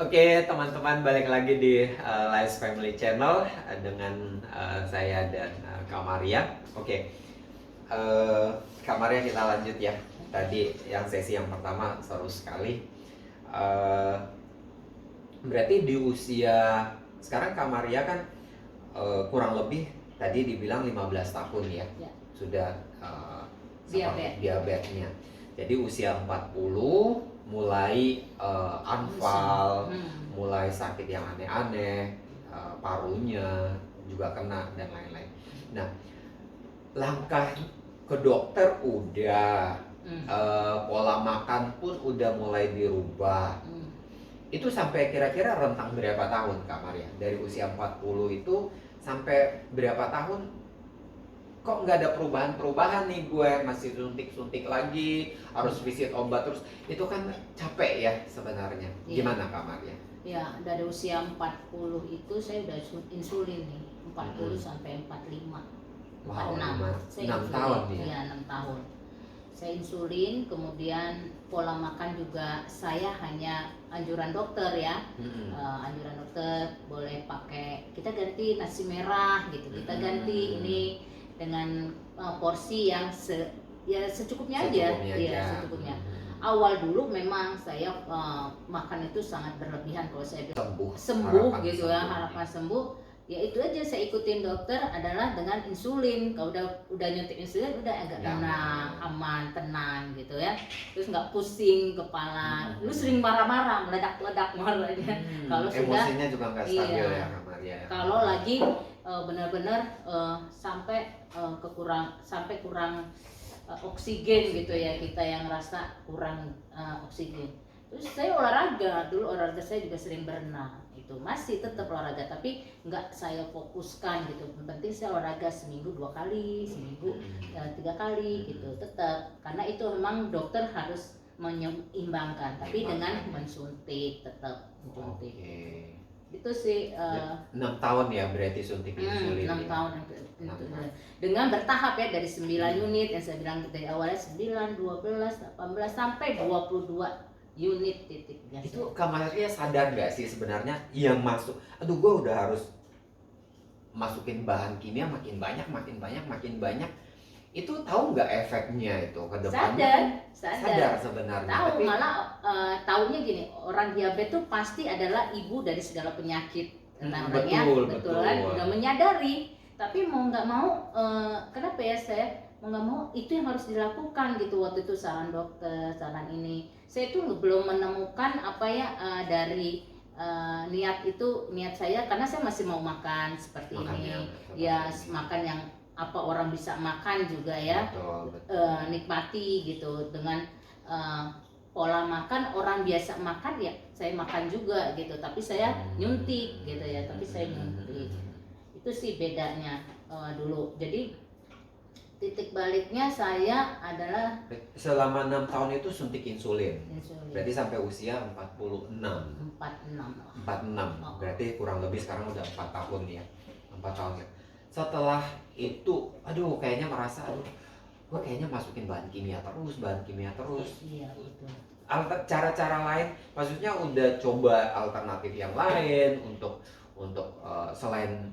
Oke, teman-teman, balik lagi di Lives Family Channel dengan saya dan Kak Maria. Oke, eh, Kak Maria, kita lanjut ya. Tadi yang sesi yang pertama seru sekali. Eh, Berarti di usia sekarang Kak Maria kan kurang lebih tadi dibilang 15 tahun ya. Ya. Sudah seperti Diabetes. diabetesnya. Jadi usia 40 mulai anfal, mulai sakit yang aneh-aneh, parunya juga kena dan lain-lain. Nah, langkah ke dokter udah, pola makan pun udah mulai dirubah. Itu sampai kira-kira rentang berapa tahun Kak Maria? Dari usia 40 itu sampai berapa tahun kok nggak ada perubahan-perubahan nih, gue masih suntik-suntik lagi, harus visit obat terus. Itu kan capek ya sebenarnya. Gimana Kak Maria? Ya, dari usia 40 itu saya udah insulin nih, 40 sampai 45. Wow, 46. 6 tahun ya? Iya, 6 tahun. Saya insulin, kemudian pola makan juga saya hanya anjuran dokter ya. Anjuran dokter boleh pakai, kita ganti nasi merah gitu, kita ganti ini dengan porsi yang secukupnya aja. Iya, secukupnya. Awal dulu memang saya makan itu sangat berlebihan, kalau saya bilang sembuh gitu ya, harapan sembuh. Ya itu aja saya ikutin dokter adalah dengan insulin. Kalau udah nyuntik insulin udah agak tenang, aman, tenang gitu ya. Terus nggak pusing kepala. Lu sering marah-marah, meledak-ledak marahnya. Kalau sudah emosinya juga nggak stabil ya Kak Maria. Kalau lagi benar-benar sampai kurang oksigen gitu ya, kita yang rasa kurang oksigen. Terus saya olahraga, dulu olahraga saya juga sering berenang, itu masih tetap olahraga tapi nggak saya fokuskan gitu. Yang penting saya olahraga seminggu 2 kali, seminggu 3 kali gitu, tetap, karena itu memang dokter harus menyeimbangkan, tapi dengan mensuntik, tetap mensuntik. Itu sih 6 tahun ya berarti suntik insulin. 6 tahun dengan bertahap ya, dari 9 unit yang saya bilang dari awalnya 9, 12, 18 sampai 22 unit titik. Itu Kak Maria sadar nggak sih sebenarnya yang masuk, aduh gue udah harus masukin bahan kimia makin banyak, itu tahu nggak efeknya itu ke depannya? Sadar sebenarnya. Tahu, tapi malah taunya gini, orang diabetes tuh pasti adalah ibu dari segala penyakit. Betul kan, udah menyadari, tapi mau nggak mau kenapa ya, saya mau nggak mau itu yang harus dilakukan gitu. Waktu itu saran dokter, saran ini, saya tuh belum menemukan apa ya dari niat saya, karena saya masih mau makan seperti ini ya, makan yang apa orang bisa makan juga ya. Betul. Nikmati gitu dengan pola makan orang biasa makan ya, saya makan juga gitu, tapi saya nyuntik gitu ya, itu sih bedanya dulu. Jadi titik baliknya saya adalah selama 6 tahun itu suntik insulin. Berarti sampai usia 46. Berarti kurang lebih sekarang udah 4 tahun ya. 4 tahun ya. Setelah itu, aduh kayaknya merasa, gue kayaknya masukin bahan kimia terus. Iya, betul. Cara-cara lain, maksudnya udah coba alternatif yang lain untuk selain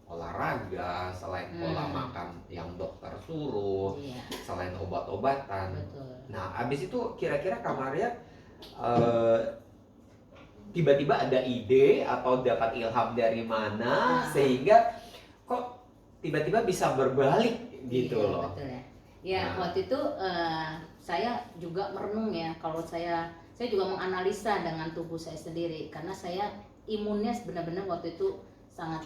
olahraga, selain pola makan yang dokter suruh, selain obat-obatan. Betul. Nah, abis itu kira-kira Kak Maria tiba-tiba ada ide atau dapat ilham dari mana sehingga kok tiba-tiba bisa berbalik gitu loh. Betul ya. Ya, waktu itu saya juga merenung ya, kalau saya juga menganalisa dengan tubuh saya sendiri, karena saya imunnya benar-benar waktu itu sangat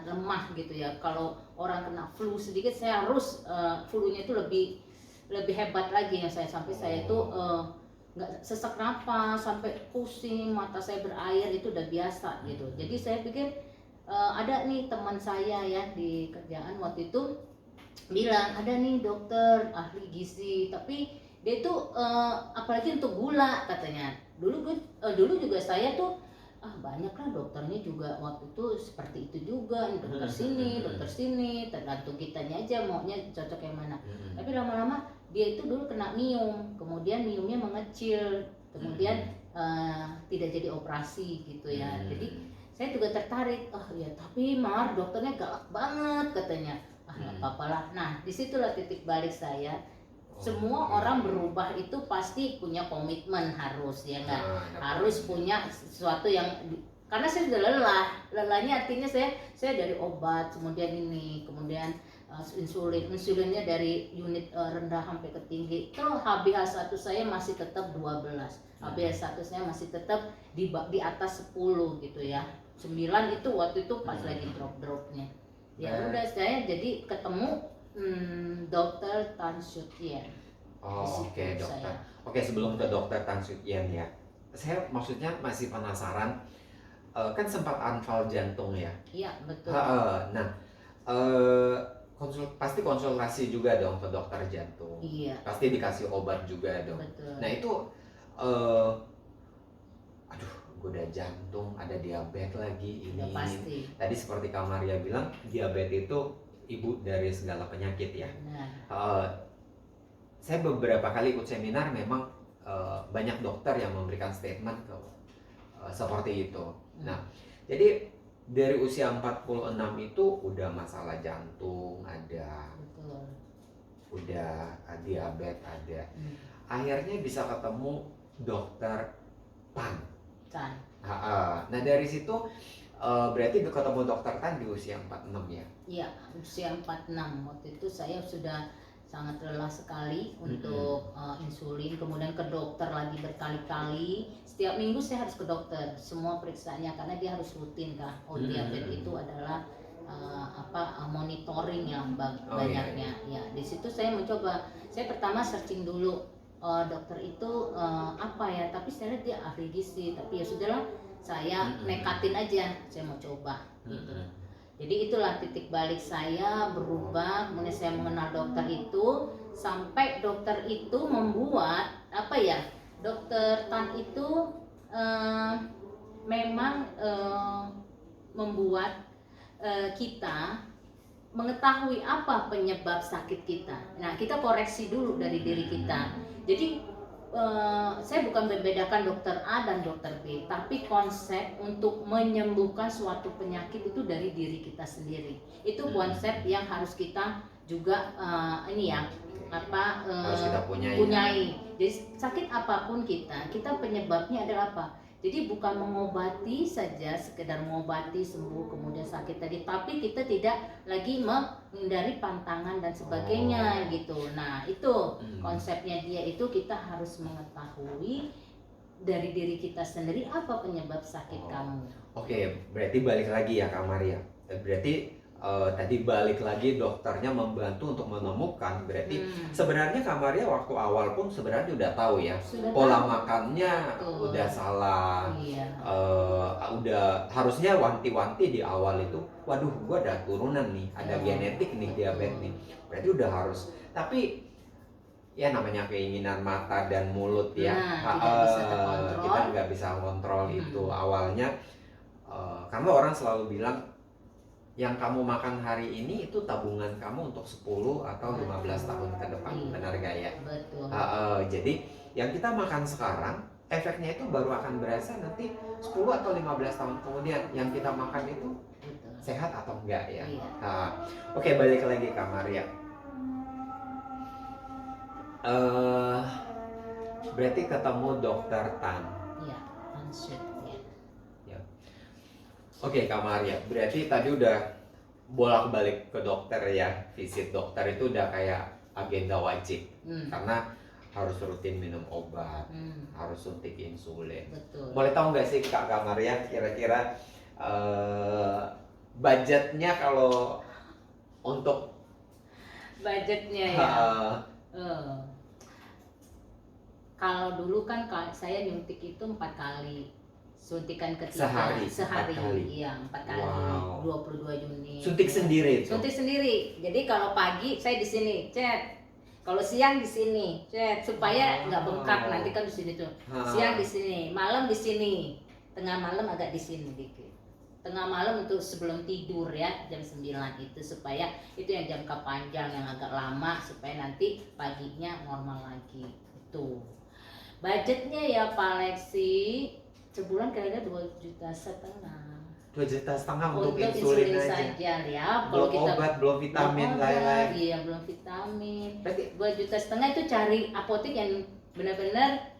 lemah gitu ya. Kalau orang kena flu sedikit, saya harus flu-nya itu lebih hebat lagi ya. Saya itu nggak sesak napas, sampai pusing, mata saya berair, itu udah biasa gitu. Jadi saya pikir ada nih teman saya ya di kerjaan waktu itu bilang, ada nih dokter ahli gizi, tapi dia tuh apalagi untuk gula katanya. Dulu juga saya tuh banyak lah dokternya juga waktu itu seperti itu juga, dokter sini, tergantung kitanya aja maunya cocok yang mana. Tapi lama-lama dia itu dulu kena miom, kemudian miomnya mengecil, kemudian tidak jadi operasi gitu ya. Jadi saya juga tertarik, ya tapi Mar dokternya galak banget katanya. Nggak apa-apa lah. Nah disitulah titik balik saya. Semua orang berubah itu pasti punya komitmen, harus ya nggak, harus punya sesuatu yang karena saya sudah lelahnya artinya saya dari obat, kemudian insulinnya dari unit rendah sampai ke tinggi. Terus HbA1 saya masih tetap 12, HbA1 saya masih tetap di atas 10 gitu ya. 9 itu waktu itu pas lagi drop-dropnya. Ya udah saya jadi ketemu Dokter Tan Sut Yen. Oke, dokter. Oke, sebelum ke Dokter Tan Sut Yen ya, saya maksudnya masih penasaran. Kan sempat anfal jantung ya? Iya betul. Nah, pasti konsultasi juga dong ke dokter jantung. Iya. Pasti dikasih obat juga dong. Betul. Nah itu, aduh, udah jantung, ada diabetes lagi ini. Pasti. Tadi seperti Kak Maria bilang, diabetes itu ibu dari segala penyakit ya. Saya beberapa kali ikut seminar, memang banyak dokter yang memberikan statement seperti itu. Nah, jadi dari usia 46 itu udah masalah jantung ada, udah diabetes ada. Akhirnya bisa ketemu Dokter Tan. Nah dari situ berarti ketemu Dokter Tan di usia 46 ya? Iya, usia 46. Waktu itu saya sudah sangat lelah sekali untuk insulin, kemudian ke dokter lagi berkali-kali. Setiap minggu saya harus ke dokter, semua periksaannya karena dia harus rutin kan. Diabetes itu adalah monitoring yang banyaknya. Ya, di situ saya mencoba. Saya pertama searching dulu dokter itu apa ya, tapi saya lihat dia ahli gizi, tapi ya sudahlah, saya nekatin aja, saya mau coba gitu. Jadi itulah titik balik saya berubah, kemudian saya mengenal dokter itu, sampai dokter itu membuat Dokter Tan itu memang membuat kita mengetahui apa penyebab sakit kita. Nah, kita koreksi dulu dari diri kita. Jadi saya bukan membedakan dokter A dan dokter B, tapi konsep untuk menyembuhkan suatu penyakit itu dari diri kita sendiri. Itu konsep yang harus kita juga harus kita punyai. Jadi sakit apapun kita penyebabnya adalah apa? Jadi bukan mengobati saja, sekedar mengobati sembuh kemudian sakit tadi, tapi kita tidak lagi menghindari pantangan dan sebagainya gitu. Nah itu konsepnya dia itu, kita harus mengetahui dari diri kita sendiri apa penyebab sakit kamu. Oke, berarti balik lagi ya Kak Maria. Berarti tadi balik lagi dokternya membantu untuk menemukan. Berarti sebenarnya Kak Maria waktu awal pun sebenarnya udah tahu ya, pola makannya udah salah. Udah harusnya wanti-wanti di awal itu, waduh gua ada turunan nih, ada genetik nih diabetes nih. Berarti udah harus. Tapi ya namanya keinginan mata dan mulut ya, kita nggak bisa kontrol itu awalnya. Karena orang selalu bilang, yang kamu makan hari ini itu tabungan kamu untuk 10 atau 15 tahun ke depan. Benar gak ya? Betul. Jadi yang kita makan sekarang, efeknya itu baru akan berasa nanti 10 atau 15 tahun kemudian. Yang kita makan itu sehat atau enggak ya? Oke, balik lagi Kak Maria. Berarti ketemu Dokter Tan. Iya, Tan Sut Yen. Oke Kak Maria, berarti tadi udah bolak-balik ke dokter ya, visit dokter itu udah kayak agenda wajib. Karena harus rutin minum obat, harus suntik insulin. Betul. Boleh tahu nggak sih Kak Maria kira-kira budgetnya kalau untuk budgetnya ya? Kalau dulu kan saya nyuntik itu 4 kali. Suntikan ketiga sehari. Iya, 4 kali. Wow. 22 unit. Suntik sendiri itu? Suntik sendiri. Jadi kalau pagi saya di sini, kalau siang di sini, supaya nggak bengkak nanti kan di sini tuh. Siang di sini, malam di sini, tengah malam agak di sini dikit. Tengah malam untuk sebelum tidur ya, jam 9 itu, supaya itu yang jangka panjang yang agak lama, supaya nanti paginya normal lagi. Itu. Budgetnya ya Pak Lexi sebulan kira-kira 2,5 juta. 2,5 juta untuk Untuk insulin aja. saja ya. Belum obat, belum vitamin lain-lain. Iya, belum vitamin. Berarti 2,5 juta itu cari apotek yang benar-benar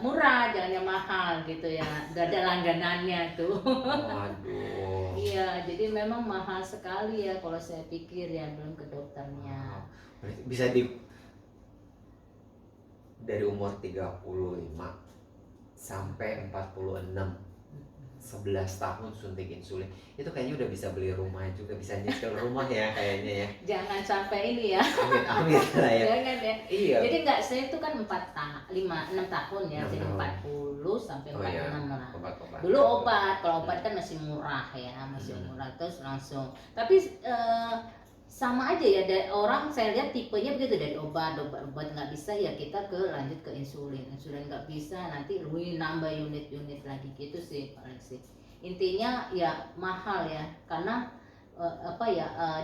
murah, jangan yang mahal gitu ya. Gak ada langganannya tuh. waduh. Iya, jadi memang mahal sekali ya kalau saya pikir ya, belum ke dokternya. Berarti bisa dari umur 35 sampai 46, 11 tahun suntik insulin. Itu kayaknya udah bisa beli rumah juga, bisa nyicil rumah ya kayaknya ya. Jangan sampai ini ya. Amin amin lah ya. Jangan ya. Iya. Jadi enggak, saya itu kan 6 tahun ya, 6 jadi tahun. 40 sampai 46 iya. lah. Obat-obat. Dulu obat, kalau obat kan masih murah ya, masih murah terus langsung. Tapi sama aja ya, orang saya lihat tipenya begitu, dari obat nggak bisa ya kita lanjut ke insulin nggak bisa nanti nambah unit lagi gitu sih paling sih. Intinya ya mahal ya, karena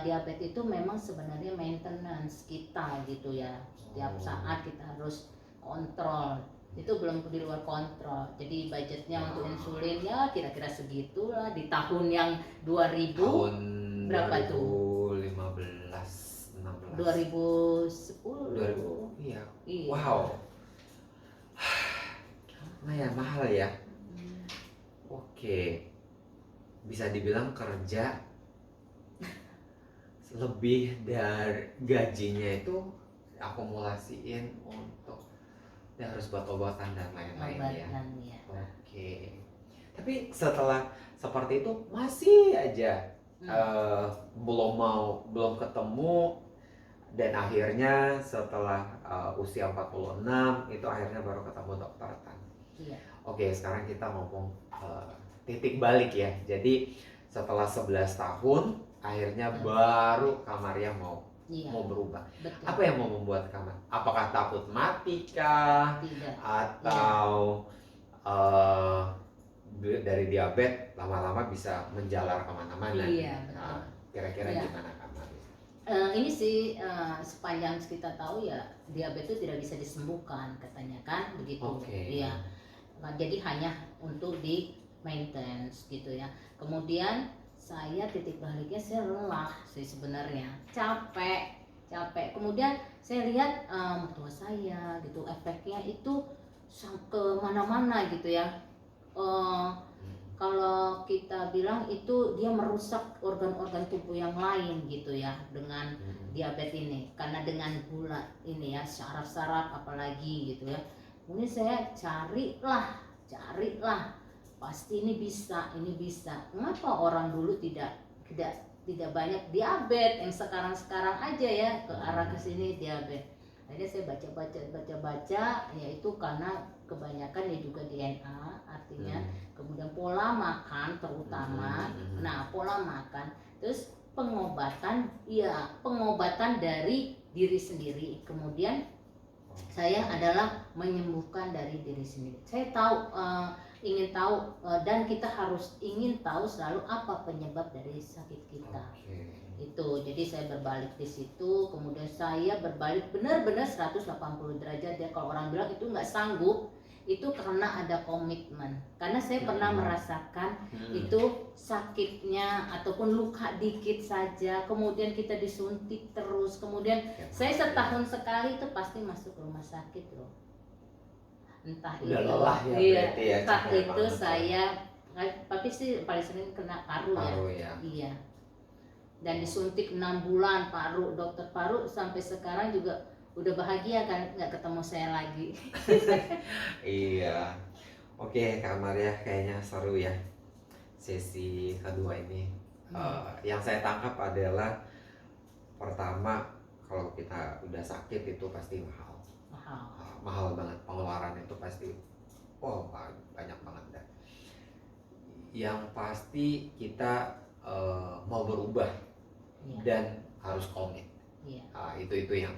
diabetes itu memang sebenarnya maintenance kita gitu ya, setiap saat kita harus kontrol, itu belum di luar kontrol. Jadi budgetnya untuk insulin ya kira-kira segitulah di tahun yang 2000 tahun berapa tuh? 2015, 16. 2010. 2000. Iya. Iya. Wow. Lumayan mahal ya. Oke. Bisa dibilang kerja lebih dari gajinya itu akumulasiin untuk harus buat obatan dan lain-lain ya. Oke. Tapi setelah seperti itu masih aja belum ketemu, dan akhirnya setelah usia 46 itu akhirnya baru ketemu dokter Tan. Iya. Oke, sekarang kita ngomong titik balik ya. Jadi setelah 11 tahun akhirnya baru Kak Maria mau berubah. Betul. Apa yang mau membuat Kak Maria? Apakah takut mati kah? Tidak. Atau dari diabetes lama-lama bisa menjalar kemana-mana? Iya, betul. Kira-kira Iya. gimana Kak Maria? Ini sih sepanjang kita tahu ya, diabetes tidak bisa disembuhkan katanya kan begitu. Oke. Iya. Jadi hanya untuk di maintenance gitu ya. Kemudian saya titik baliknya, saya lelah sih sebenarnya, capek. Kemudian saya lihat mertua saya gitu, efeknya itu ke mana-mana gitu ya. Kalau kita bilang itu dia merusak organ-organ tubuh yang lain gitu ya dengan diabetes ini, karena dengan gula ini ya, saraf-saraf apalagi gitu ya. Kemudian saya carilah, pasti ini bisa. Kenapa orang dulu tidak banyak diabetes, yang sekarang aja ya ke arah kesini diabetes. Akhirnya saya baca, yaitu karena kebanyakan ya juga DNA, artinya kemudian pola makan terutama. Nah, pola makan, terus pengobatan dari diri sendiri. Kemudian saya adalah menyembuhkan dari diri sendiri. Saya ingin tahu dan kita harus ingin tahu selalu apa penyebab dari sakit kita. Itu jadi saya berbalik di situ, kemudian saya berbalik benar-benar 180 derajat ya. Kalau orang bilang itu nggak sanggup, itu karena ada komitmen. Karena saya pernah merasakan itu sakitnya ataupun luka dikit saja, kemudian kita disuntik terus, kemudian saya setahun sekali itu pasti masuk rumah sakit loh. Entah udah itu lelah ya, iya, berarti ya, entah capek itu banget. saya, tapi sih paling sering kena paru ya. Iya. Dan disuntik 6 bulan paru, dokter paru sampai sekarang juga udah bahagia kan nggak ketemu saya lagi. Iya. Oke Kak Maria, kayaknya seru ya sesi kedua ini. Yang saya tangkap adalah pertama, kalau kita udah sakit itu pasti mahal banget, pengeluaran itu pasti banyak banget dah. Yang pasti kita mau berubah dan harus komit. Itu yang